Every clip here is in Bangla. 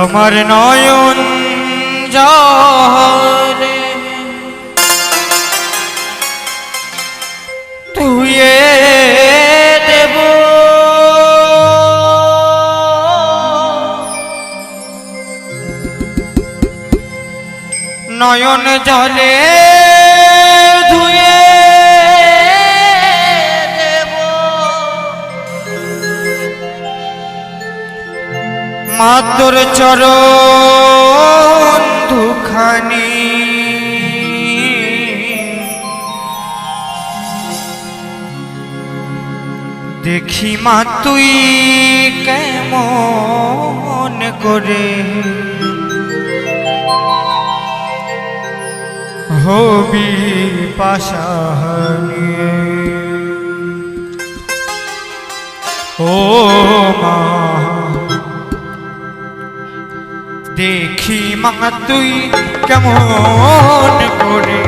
আমার নয়ন জলে ধুয়ে দেব নয়ন জলে ধুয়ে মাতর চরণ দুখানি দেখি মা তুই কেমন করে হবি পাশানি ও মা দেখি মা তুই কেমন করে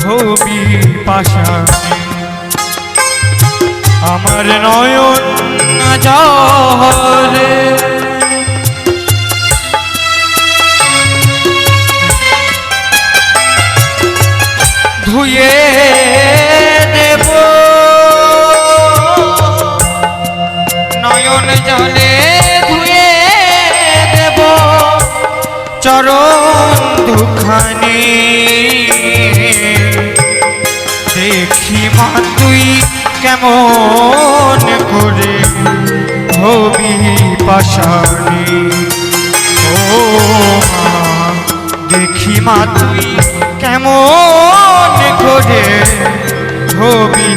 হবি পাশানি আমার নয়ন জলে ধুয়ে দেব নয়ন জলে ধুয়ে দেব চরণ দুখানি দেখি মা তুই কেমন করে হবি পাশানি ও মা দেখি মা তুই কেমন করে হবি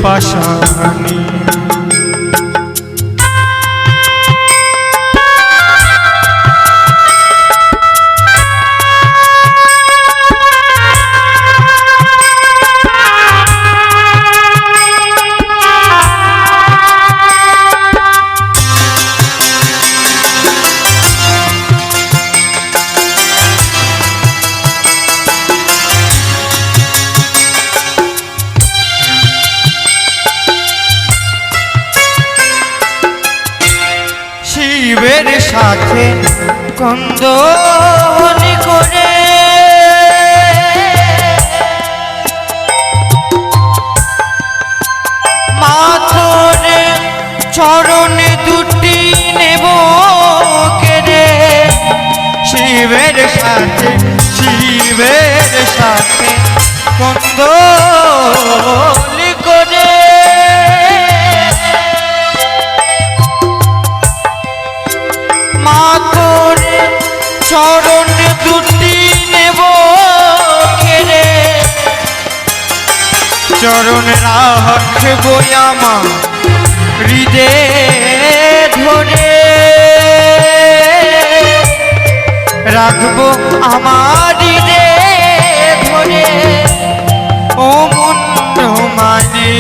পাশানি শিবের সাথে কন্দনি করে মাথরে চরণে দুটি নেব কেড়ে শিবের সাথে কন্দনি করে মাতর চরণ দুটি নেব কেড়ে চরণ রাখবো আমার হৃদে ধরে রাখবো আমার হৃদে ধরে ও মন মানে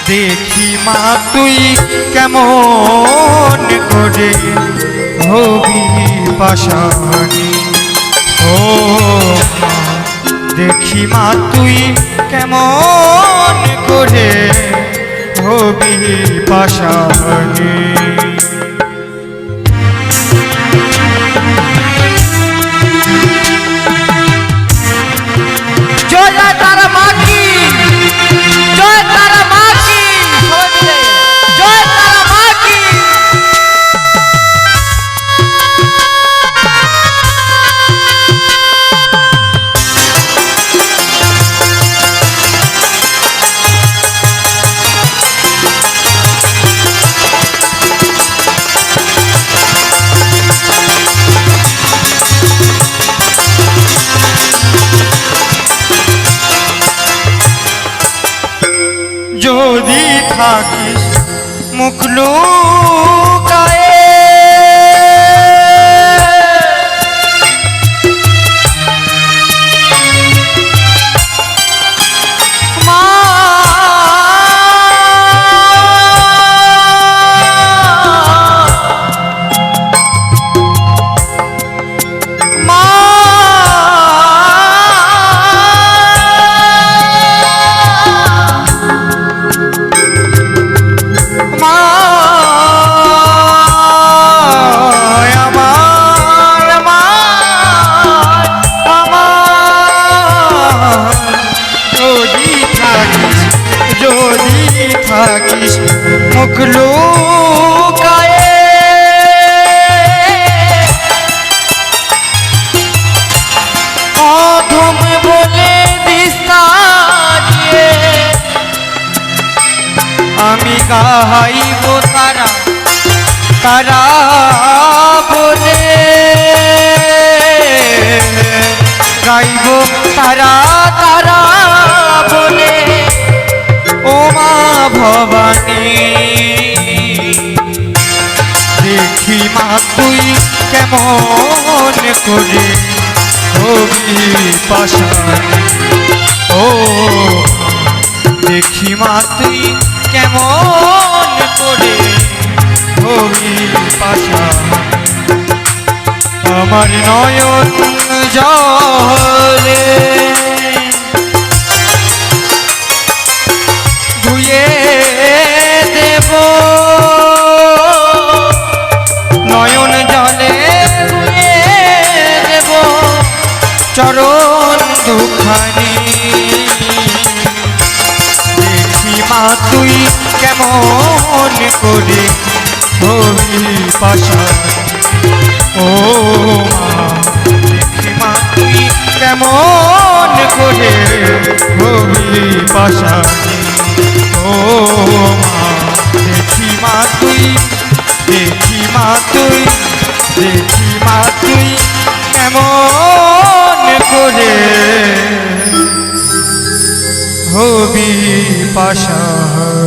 দেখি মা তুই কেমন করে হবি পাশানি ও মা দেখি মা তুই কেমন করে হবি পাশানি জয় তারা মা কি জয় তারা মা কি জয় তারা মা কি যদি থাকিস মুখ লুকায়ে থাকিস মুখ লুকায়ে অধম বলে দিস্তারিয়ে আমি গাইব তারা তারা বলে গাইব তারা তারা বলে ও মা ভবানী দেখি মা তুই কেমন করে হবি পাশান ও দেখি মা তুই কেমন করে হবি পাশান আমার নয়ন জলে ধুয়ে দেব নয়ন জলে ধুয়ে দেব চরণ দুখানি দেখি মা তুই কেমন করে হবি পাশান ও মা দেখি মা তুই কেমন করে হবি পাশান ও মা দেখি মা তুই দেখি মা তুই দেখি মা তুই কেমন করে হবি পাশান।